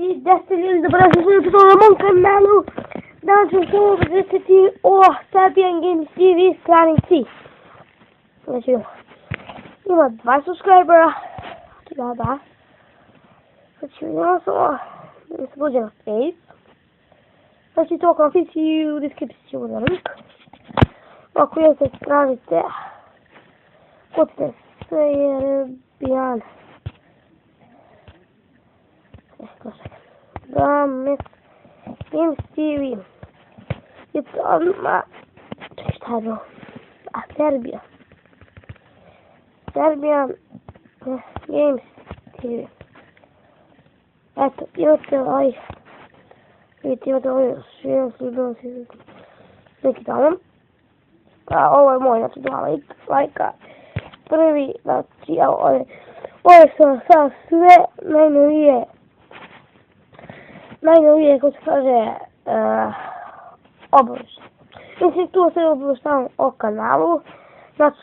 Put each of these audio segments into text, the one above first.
i 10 ljudi dobrodošli u na mom kanalu. Danas ću samo obavestiti o Serbian Games TV stranici. Znači, ima 2 subscribera. Da. Znači, imamo samo da se pođe na Face. Znači, to kao i u deskripciju na link. Ako jeste tražite, kutite Serbian Games TV. I to odmah, šta je bilo? Serbia. Serbian Games TV. Eto, imate vidite, imate širom službeno neki tamo. Ovo je moj, znači 2 lajka. Prvi, znači, ovo su sad sve najnovije, kako se kaže, obavešće. Mislim, tu se obaveštavam o kanalu. Znači,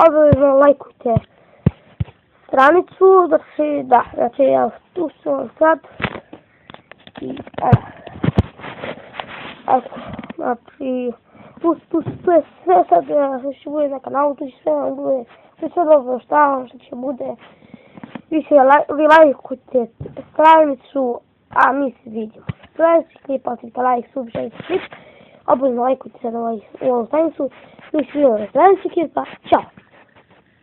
obavezno lajkujte stranicu. Znači, evo, tu sam sad. I, eto, znači, tu sve sad što bude na kanalu, tu će sve vam bude, tu sve obaveštavam što će bude. Vi lajkujte stranicu, a mi se vidimo. Sljedeći klip, ostavite like, subscribe, klip. Obavezno lajkujte sad ovu stranicu. Mi se vidimo na sljedeći klipa. Ćao!